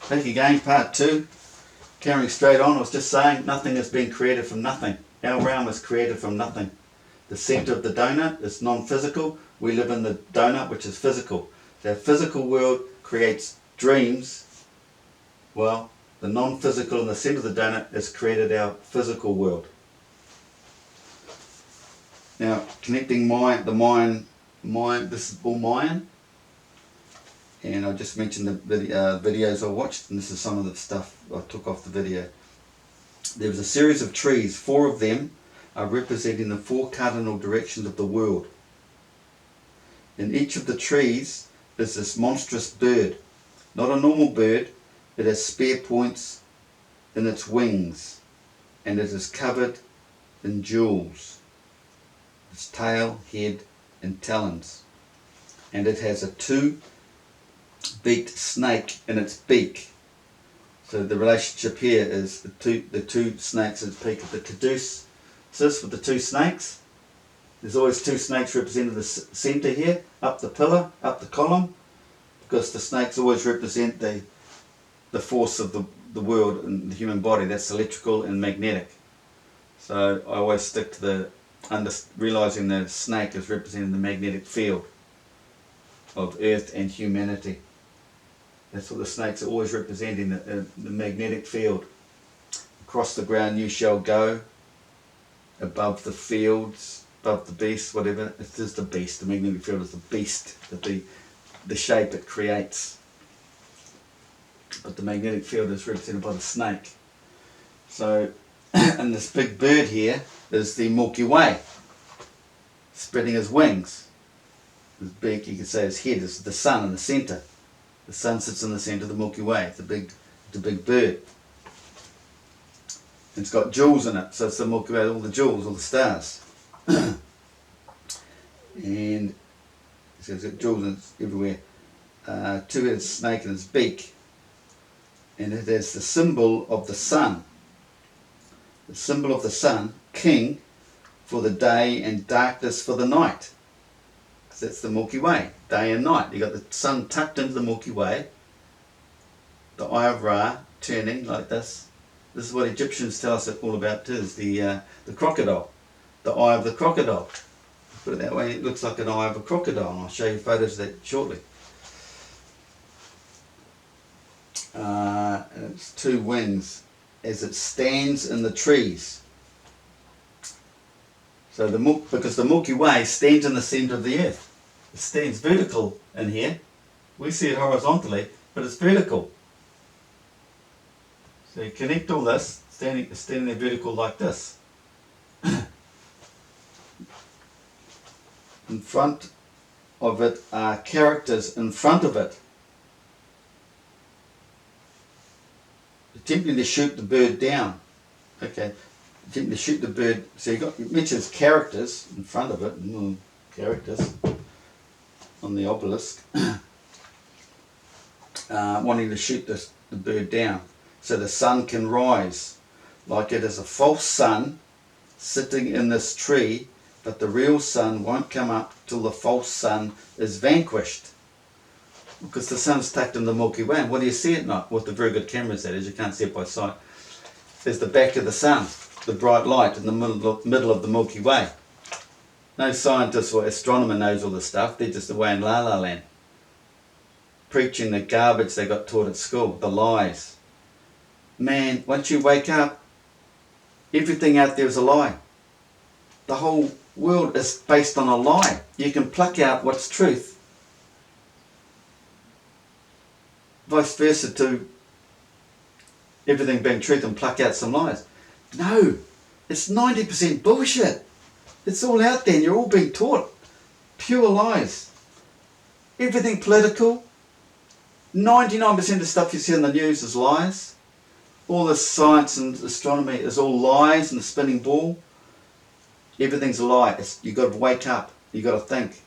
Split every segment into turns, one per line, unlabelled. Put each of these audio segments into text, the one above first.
Back again, part 2. Carrying straight on, I was just saying nothing has been created from nothing. Our realm is created from nothing. The centre of the donut is non-physical. We live in the donut, which is physical. The physical world creates dreams. Well, the non-physical in the centre of the donut has created our physical world. Now, connecting this is all Mayan. And I just mentioned the videos I watched, and this is some of the stuff I took off the video. There was a series of trees. 4 of them are representing the 4 cardinal directions of the world. In each of the trees is this monstrous bird. Not a normal bird. It has spear points in its wings, and it is covered in jewels. Its tail, head, and talons. And it has a 2-beaked snake in its beak. So the relationship here is the two snakes in its beak. The caduceus with the 2 snakes. There's always 2 snakes represented in the centre here, up the pillar, up the column, because the snakes always represent the force of the world and the human body. That's electrical and magnetic. So I always stick to realizing the snake is representing the magnetic field of Earth and humanity. That's what the snakes are always representing, the magnetic field. Across the ground you shall go, above the fields, above the beast, whatever. It is the beast. The magnetic field is the beast, the shape it creates. But the magnetic field is represented by the snake. So, and this big bird here is the Milky Way, spreading his wings. His beak, you could say his head, is the sun in the centre. The sun sits in the centre of the Milky Way. It's a big bird. And it's got jewels in it, so it's the Milky Way, all the jewels, all the stars. And so it's got jewels everywhere. 2-headed snake in its beak. And it has the symbol of the sun. The symbol of the sun, king for the day and darkness for the night. Because that's the Milky Way, day and night. You've got the sun tucked into the Milky Way, the Eye of Ra turning like this. This is what Egyptians tell us all about too, is the crocodile, the eye of the crocodile. Put it that way, it looks like an eye of a crocodile, and I'll show you photos of that shortly. And it's 2 wings as it stands in the trees. So because the Milky Way stands in the centre of the earth. It stands vertical in here. We see it horizontally, but it's vertical. So you connect all this, standing there vertical like this. In front of it are characters in front of it, attempting to shoot the bird down. Okay, attempting to shoot the bird. So it mentions characters in front of it, characters on the obelisk, wanting to shoot the bird down so the sun can rise. Like it is a false sun sitting in this tree, but the real sun won't come up till the false sun is vanquished. Because the sun's tucked in the Milky Way, and what do you see at night? With the very good cameras that is, you can't see it by sight. There's the back of the sun, the bright light in the middle of the Milky Way. No scientist or astronomer knows all this stuff. They're just away in La La Land, preaching the garbage they got taught at school, the lies. Man, once you wake up, everything out there is a lie. The whole world is based on a lie. You can pluck out what's truth. Vice versa to everything being truth and pluck out some lies. No, it's 90% bullshit. It's all out there and you're all being taught pure lies. Everything political, 99% of stuff you see on the news is lies. All this science and astronomy is all lies and a spinning ball. Everything's a lie. You've got to wake up. You've got to think.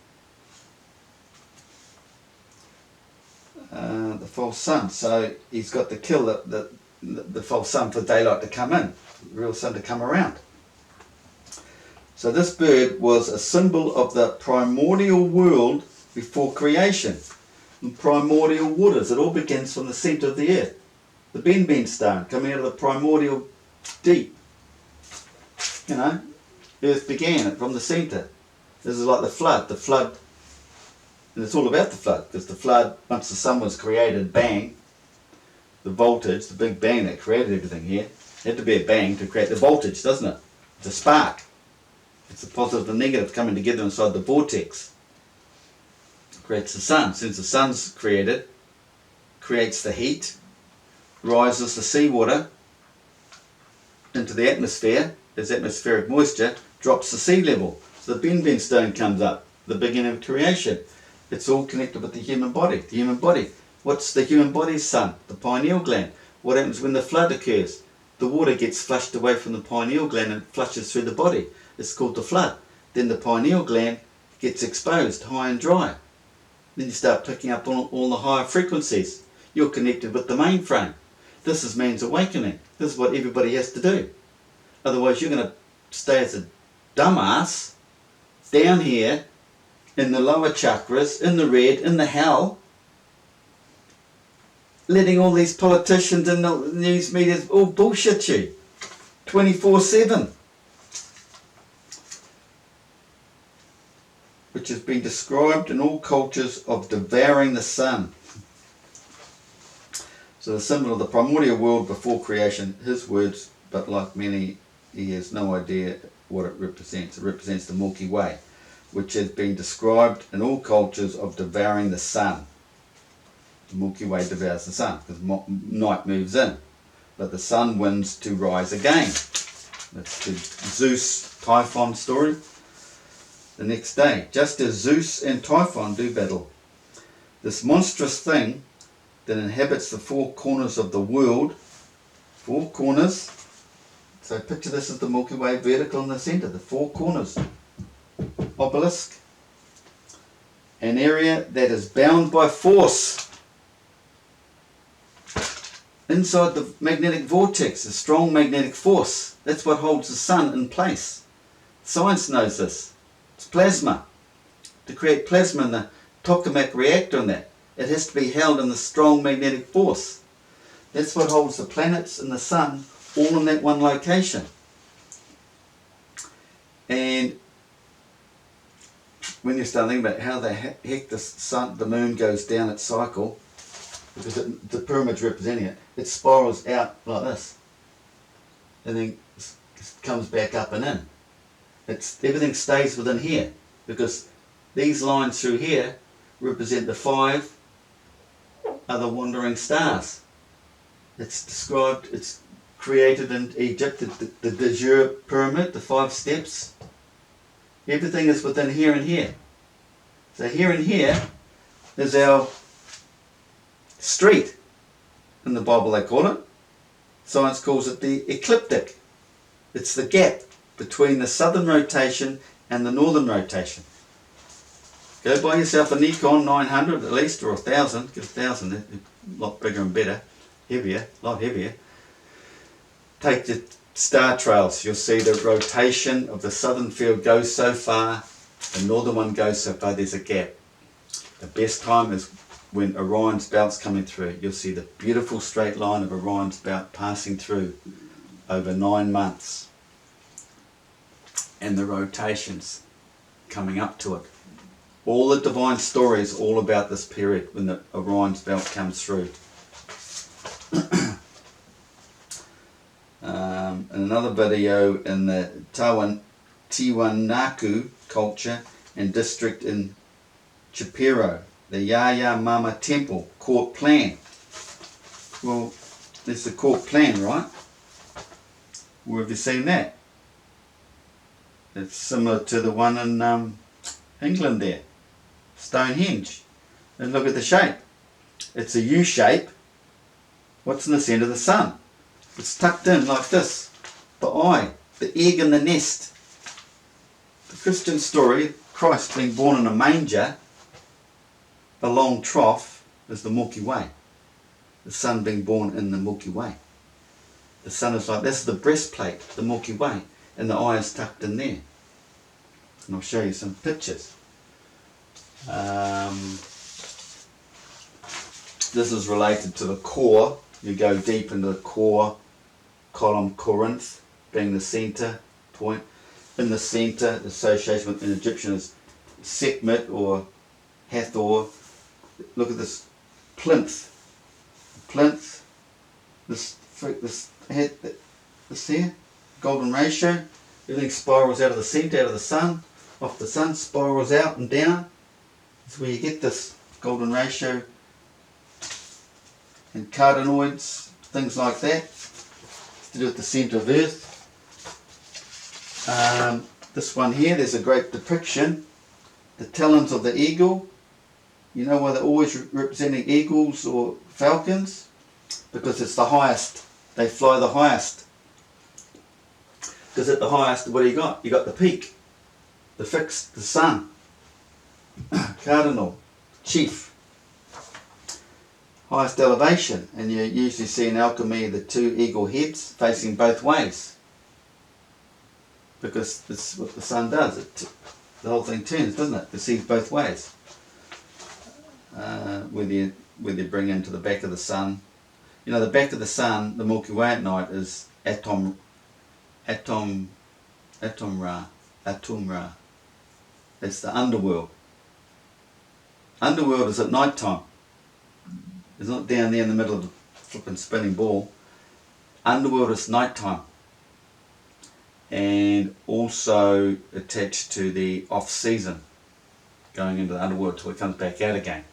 The false sun. So he's got to kill the false sun for daylight to come in, the real sun to come around. So this bird was a symbol of the primordial world before creation. And primordial waters. It all begins from the centre of the earth. the Ben stone coming out of the primordial deep. You know, Earth began it from the centre. This is like the flood. The flood, and it's all about the flood, because the flood, once the sun was created, bang, the voltage, the big bang that created everything here, it had to be a bang to create the voltage, doesn't it? It's a spark. It's the positive and negative coming together inside the vortex. It creates the sun. Since the sun's created, creates the heat, rises the seawater into the atmosphere as atmospheric moisture, drops the sea level. So the Ben stone comes up, the beginning of creation. It's all connected with the human body. The human body. What's the human body's sun? The pineal gland. What happens when the flood occurs? The water gets flushed away from the pineal gland and flushes through the body. It's called the flood. Then the pineal gland gets exposed, high and dry. Then you start picking up all the higher frequencies. You're connected with the mainframe. This is man's awakening. This is what everybody has to do. Otherwise you're going to stay as a dumbass down here in the lower chakras, in the red, in the hell, letting all these politicians and the news medias all bullshit you 24/7, which has been described in all cultures of devouring the sun. So the symbol of the primordial world before creation, his words, but like many, he has no idea what it represents. It represents the Milky Way, which has been described in all cultures of devouring the sun. The Milky Way devours the sun because night moves in, but the sun wins to rise again. That's the Zeus Typhon story. The next day, just as Zeus and Typhon do battle, this monstrous thing that inhabits the four corners of the world, four corners, so picture this as the Milky Way vertical in the centre, the four corners, obelisk, an area that is bound by force. Inside the magnetic vortex, a strong magnetic force. That's what holds the sun in place. Science knows this. It's plasma. To create plasma in the tokamak reactor and that, it has to be held in the strong magnetic force. That's what holds the planets and the sun all in that one location. And when you start thinking about how the heck the sun, the moon goes down its cycle, because the pyramid's representing it, it spirals out like this, and then comes back up and in. Everything stays within here, because these lines through here represent the 5 other wandering stars. It's described, it's created in Egypt, the de jure pyramid, the 5 steps. Everything is within here and here. So here and here is our street. In the Bible they call it. Science calls it the ecliptic. It's the gap between the southern rotation and the northern rotation. Go buy yourself a Nikon 900 at least, or 1000. Get 1000, a lot bigger and better, heavier, a lot heavier. Take the star trails. You'll see the rotation of the southern field goes so far, the northern one goes so far. There's a gap. The best time is when Orion's belt's coming through. You'll see the beautiful straight line of Orion's belt passing through over 9 months, and the rotations coming up to it. All the divine stories all about this period when the Orion's belt comes through. In another video in the Tiwanaku culture and district in Chipiro, the Yaya Mama Temple court plan. Well, there's the court plan, right? Where have you seen that? It's similar to the one in England there, Stonehenge. And look at the shape. It's a U shape. What's in the centre? The sun. It's tucked in like this. The eye, the egg in the nest. The Christian story, Christ being born in a manger, a long trough, is the Milky Way. The sun being born in the Milky Way. The sun is like, this is the breastplate, the Milky Way, and the eye is tucked in there. And I'll show you some pictures. This is related to the core. You go deep into the core column, Corinth being the center point. In the center, the association with an Egyptian is Sekhmet or Hathor. Look at this plinth. Plinth. This here, golden ratio. Everything spirals out of the center, out of the sun. Off the sun, spirals out and down. That's where you get this golden ratio. And cardinoids, things like that. It's to do with the centre of Earth. This one here, there's a great depiction. The talons of the eagle. You know why they're always representing eagles or falcons? Because it's the highest. They fly the highest. Because at the highest, what do you got? You got the peak, the fixed, the sun, cardinal, chief, highest elevation. And you usually see in alchemy the two eagle heads facing both ways. Because that's what the sun does. The whole thing turns, doesn't it? It sees both ways. Whether you bring into the back of the sun. You know, the back of the sun, the Milky Way at night, is Atum Ra. It's the underworld. Underworld is at night time. It's not down there in the middle of the flipping spinning ball. Underworld is night time. And also attached to the off season, going into the underworld till it comes back out again.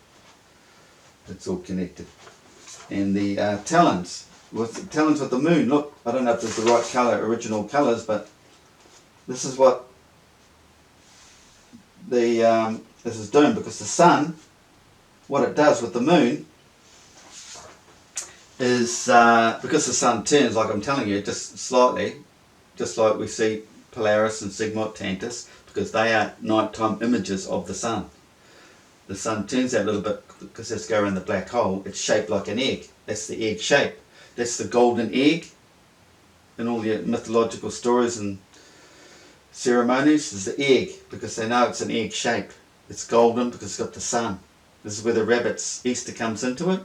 It's all connected. And the talons with the moon. Look, I don't know if this is the right colour, original colours, but this is what this is doing, because the sun, what it does with the moon is because the sun turns, like I'm telling you, just slightly. Just like we see Polaris and Sigma Tantus, because they are nighttime images of the sun. The sun turns out a little bit because it's going around the black hole. It's shaped like an egg. That's the egg shape. That's the golden egg in all the mythological stories and ceremonies. Is the egg, because they know it's an egg shape. It's golden because it's got the sun. This is where the rabbits, Easter comes into it.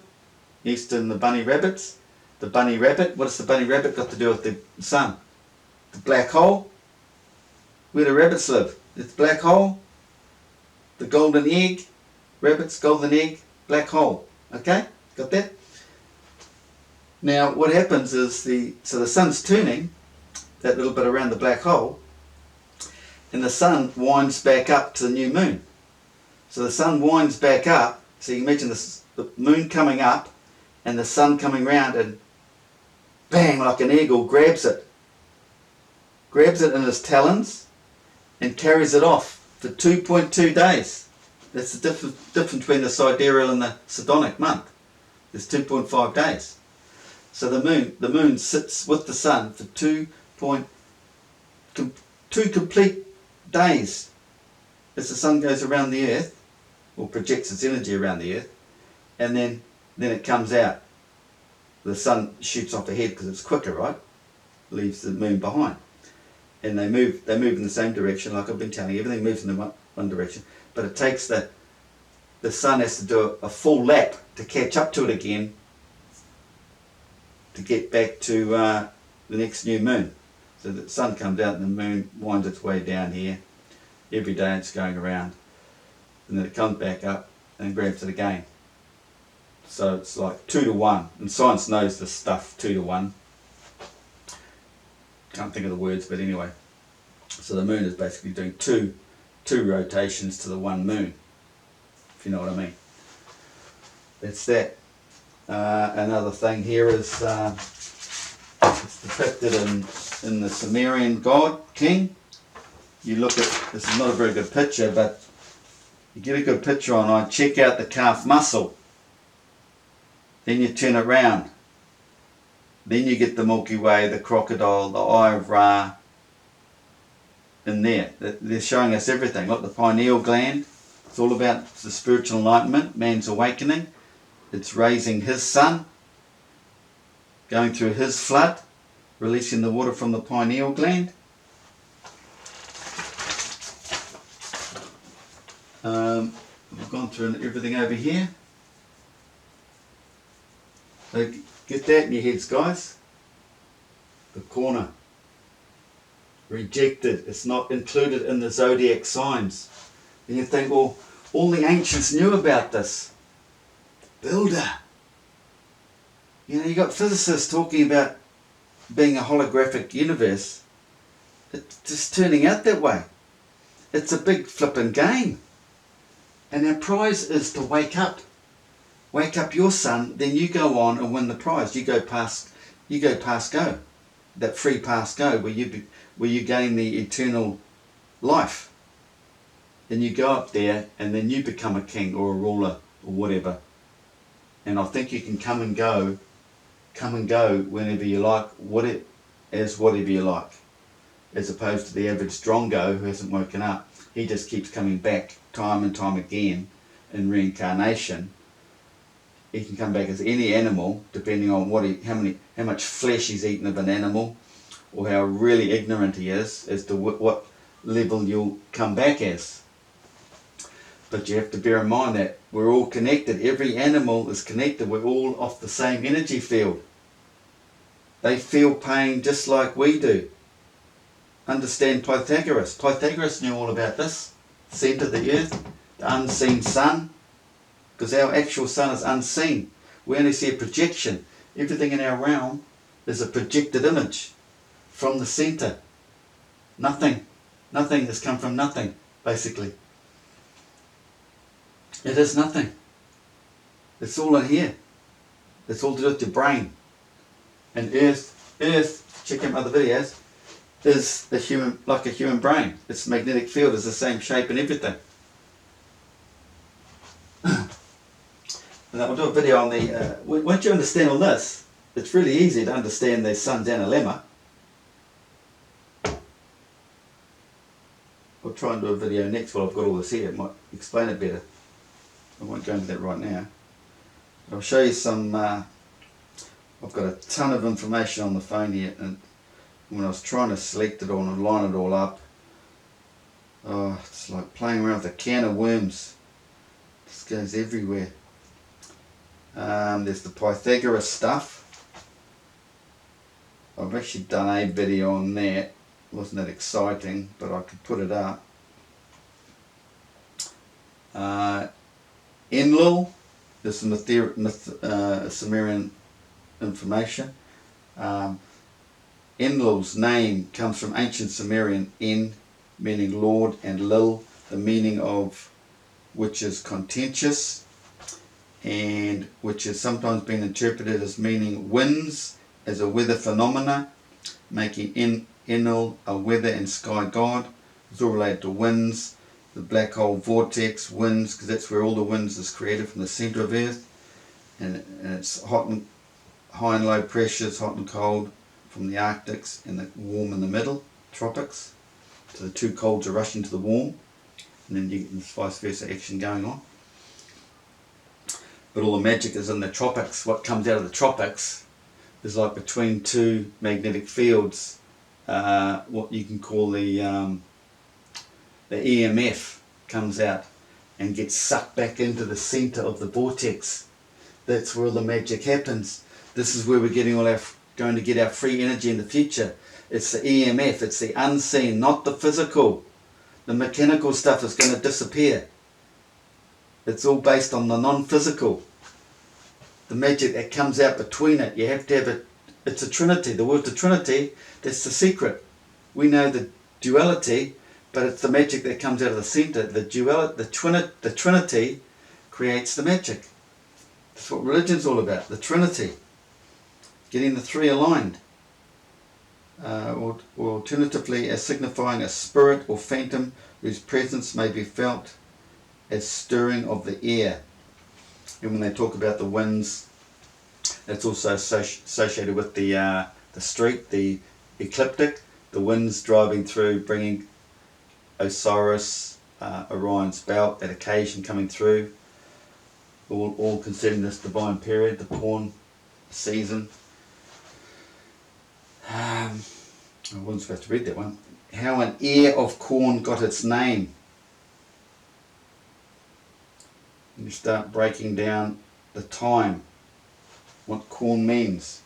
Easter and the bunny rabbits. The bunny rabbit, what has the bunny rabbit got to do with the sun? The black hole, where the rabbits live. It's black hole, the golden egg, rabbits, golden egg, black hole. Okay, got that? Now what happens is the sun's turning that little bit around the black hole, and the sun winds back up to the new moon. So the sun winds back up, so you can imagine the moon coming up and the sun coming round and bang, like an eagle, grabs it in his talons and carries it off for 2.2 days. That's the difference between the sidereal and the Sidonic month. There's 2.5 days. So the moon sits with the sun for 2 complete days as the sun goes around the earth, or projects its energy around the earth, and then it comes out. The sun shoots off ahead because it's quicker, right? Leaves the moon behind. And they move in the same direction, like I've been telling you. Everything moves in one direction, but it takes the sun has to do a full lap to catch up to it again, to get back to the next new moon. So the sun comes out and the moon winds its way down here. Every day it's going around, and then it comes back up and grabs it again. So it's like 2 to 1, and science knows this stuff, 2 to 1. Can't think of the words, but anyway. So the moon is basically doing two rotations to the one moon, if you know what I mean. That's that. Another thing here is it's depicted in the Sumerian god king. You look at, this is not a very good picture, but you get a good picture on, check out the calf muscle. Then you turn it round. Then you get the Milky Way, the crocodile, the Eye of Ra in there. They're showing us everything. Look, the pineal gland. It's all about the spiritual enlightenment, man's awakening. It's raising his sun, going through his flood, releasing the water from the pineal gland. We've gone through everything over here. So get that in your heads, guys. The corner. Rejected. It's not included in the zodiac signs. And you think, well, all the ancients knew about this. Builder. You know, you got physicists talking about being a holographic universe. It's just turning out that way. It's a big flipping game. And our prize is to wake up. Wake up your son, then you go on and win the prize. You go past go. That free pass go where you gain the eternal life. Then you go up there and then you become a king or a ruler or whatever. And I think you can come and go whenever you like, whatever you like. As opposed to the average drongo who hasn't woken up. He just keeps coming back time and time again in reincarnation. He can come back as any animal, depending on how much flesh he's eaten of an animal, or how really ignorant he is as to what level you'll come back as. But you have to bear in mind that we're all connected. Every animal is connected. We're all off the same energy field. They feel pain just like we do. Understand Pythagoras. Pythagoras knew all about this. Centre of the earth, the unseen sun. Because our actual sun is unseen. We only see a projection. Everything in our realm is a projected image from the centre. Nothing has come from nothing, basically. It is nothing. It's all in here. It's all to do with your brain. And Earth, check out my other videos, is like a human brain. Its magnetic field is the same shape and everything. And I'll do a video on the, once you understand all this, it's really easy to understand the sun's analemma. I'll try and do a video next while I've got all this here. It might explain it better. I won't go into that right now. I'll show you some, I've got a ton of information on the phone here, and when I was trying to select it all and line it all up, oh, it's like playing around with a can of worms. This goes everywhere. There's the Pythagoras stuff. I've actually done a video on that. It wasn't that exciting, but I could put it up. Enlil is some Sumerian information. Enlil's name comes from ancient Sumerian En, meaning Lord, and Lil, the meaning of which is contentious, and which has sometimes been interpreted as meaning winds as a weather phenomena, making Enlil a weather and sky god. It's all related to winds, the black hole vortex, winds, because that's where all the winds is created, from the centre of Earth, and it's hot and high and low pressures, hot and cold from the Arctics, and the warm in the middle, tropics. So the two colds are rushing to the warm, and then you get this vice versa action going on. But all the magic is in the tropics. What comes out of the tropics is like between two magnetic fields, what you can call the EMF comes out and gets sucked back into the centre of the vortex. That's where all the magic happens. This is where we're going to get our free energy in the future. It's the EMF, it's the unseen, not the physical. The mechanical stuff is going to disappear. It's all based on the non-physical. The magic that comes out between it, you have to have it. It's a trinity. The word to trinity, that's the secret. We know the duality, but it's the magic that comes out of the centre. The trinity creates the magic. That's what religion's all about, the trinity. Getting the three aligned. Or alternatively as signifying a spirit or phantom whose presence may be felt as stirring of the air. And when they talk about the winds, that's also associated with the street, the ecliptic, the winds driving through, bringing Osiris, Orion's belt, that occasion coming through, all concerning this divine period, the corn season. I wasn't supposed to read that one. How an ear of corn got its name. And you start breaking down the time. what corn means.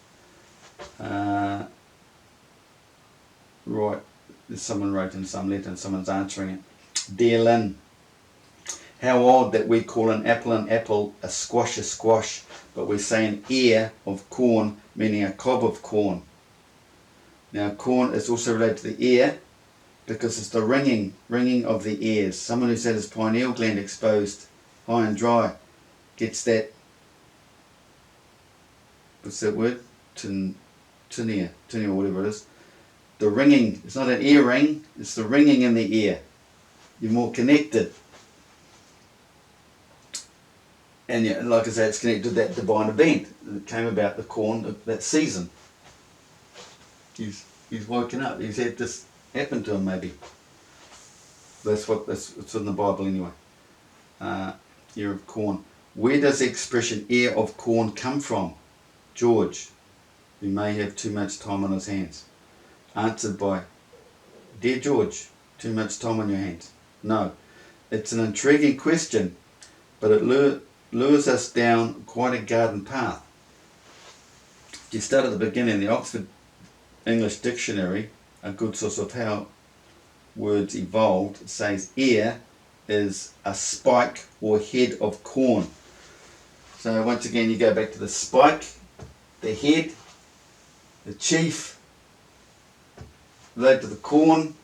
Right, someone wrote in some letter and someone's answering it. Dear Lynn, how odd that we call an apple, a squash, but we say an ear of corn, meaning a cob of corn. Now corn is also related to the ear because it's the ringing of the ears. Someone who's had his pineal gland exposed high and dry gets that, what's that word? Tinea, whatever it is. The ringing, it's not an ear ring, it's the ringing in the ear. You're more connected. And yeah, like I say, it's connected to that divine event that came about, the corn, that season. He's woken up. He's had this happen to him, maybe. That's it's in the Bible anyway. Ear of corn. Where does the expression ear of corn come from? George, who may have too much time on his hands. Answered by, Dear George, too much time on your hands. No, it's an intriguing question, but it lures us down quite a garden path. If you start at the beginning, the Oxford English Dictionary, a good source of how words evolved, it says ear is a spike or head of corn. So once again you go back to the spike, the head, the chief, related to the corn,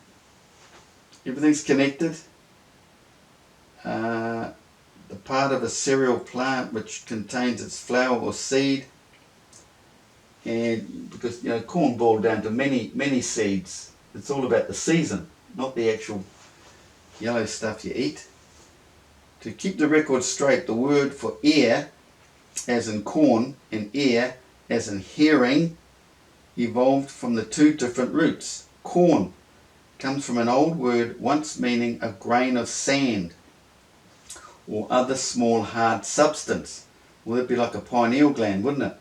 everything's connected. The part of a cereal plant which contains its flower or seed, and because corn boiled down to many seeds, it's all about the season, not the actual yellow stuff you eat. To keep the record straight, the word for ear, as in corn, and ear, as in hearing, evolved from the two different roots. Corn comes from an old word once meaning a grain of sand or other small hard substance. Well, that'd be like a pineal gland, wouldn't it?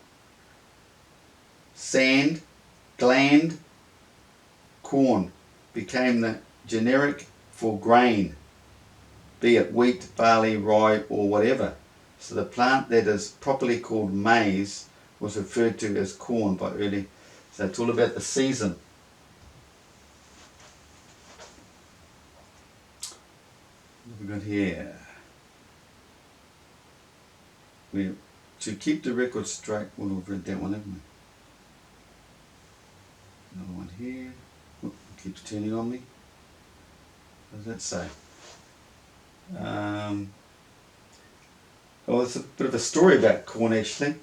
Sand, gland, corn became the generic for grain, be it wheat, barley, rye or whatever. So the plant that is properly called maize was referred to as corn by early. So it's all about the season. What have we got here? To keep the record straight, well, we've read that one, haven't we? Another one here. Oop, it keeps turning on me. What does that say? Well, it's a bit of a story about corn actually.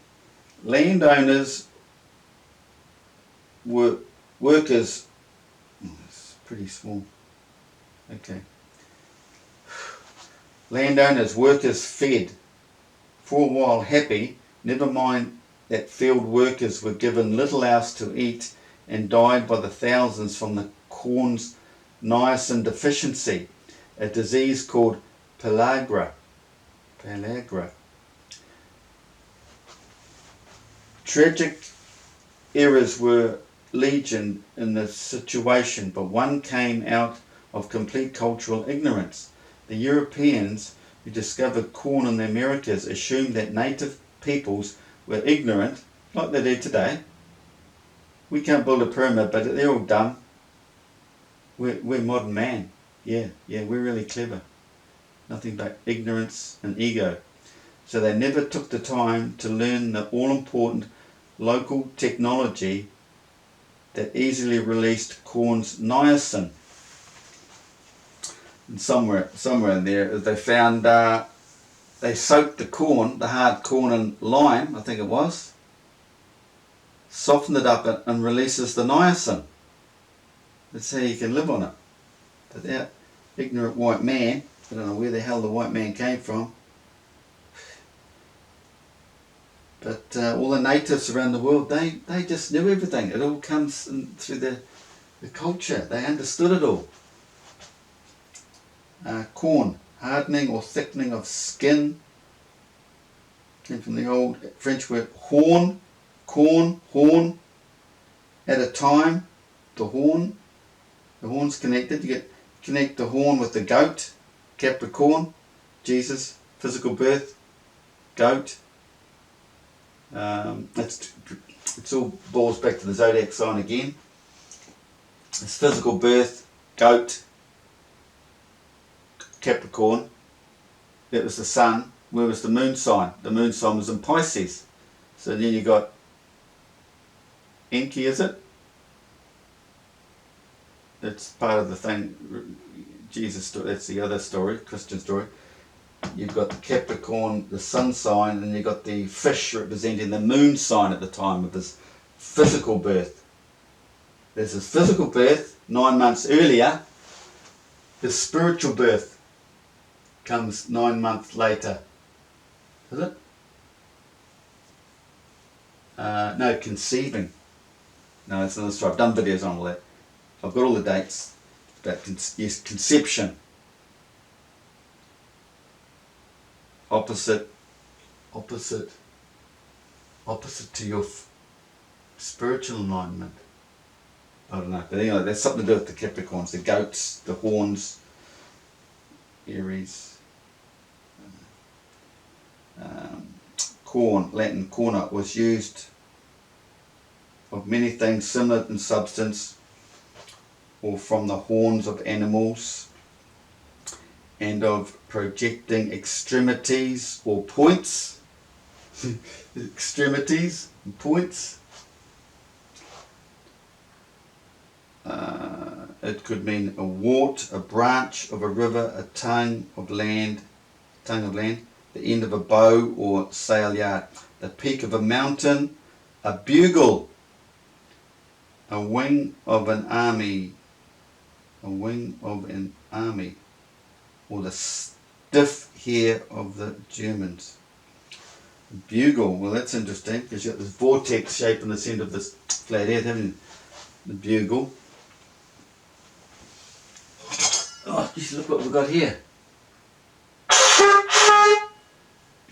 Landowners were workers. Oh, it's pretty small. Okay. Landowners, workers fed. For a while happy, never mind that field workers were given little else to eat and died by the thousands from the corn's niacin deficiency, a disease called pellagra. Tragic errors were legion in the situation, but one came out of complete cultural ignorance. The Europeans who discovered corn in the Americas assumed that native peoples were ignorant, like they do today. We can't build a pyramid, but they're all dumb. We're modern man. Yeah, we're really clever. Nothing but ignorance and ego. So they never took the time to learn the all-important local technology that easily released corn's niacin. And somewhere in there, they found they soaked the corn, the hard corn, in lime, I think it was, softened it up and releases the niacin. That's how you can live on it. But that ignorant white man, I don't know where the hell the white man came from, but all the natives around the world, they just knew everything. It all comes through the culture. They understood it all. Corn, hardening or thickening of skin, came from the old French word horn, horn, at a time, the horn's connected. You connect the horn with the goat, Capricorn, Jesus, physical birth, goat. It's all boils back to the zodiac sign again. It's physical birth, goat, Capricorn. That was the sun. Where was the moon sign? The moon sign was in Pisces. So then you got Enki, is it? That's part of the thing. Jesus story. That's the other story, Christian story. You've got the Capricorn, the sun sign, and you've got the fish representing the moon sign at the time of his physical birth. There's his physical birth 9 months earlier. His spiritual birth comes 9 months later. Is it? No, conceiving. No, it's another story. I've done videos on all that. I've got all the dates. But yes, conception. Opposite to your spiritual alignment. I don't know, but anyway, that's something to do with the Capricorns, the goats, the horns, Aries. Corn, Latin corna, was used of many things similar in substance or from the horns of animals, and of projecting extremities or points. Extremities and points. It could mean a wart, a branch of a river, a tongue of land, the end of a bow or sail yard, the peak of a mountain, a bugle, a wing of an army, or the stiff hair of the Germans. Bugle, well that's interesting because you've got this vortex shape in the centre of this flat earth, haven't you? The bugle. Oh, geez, look what we've got here.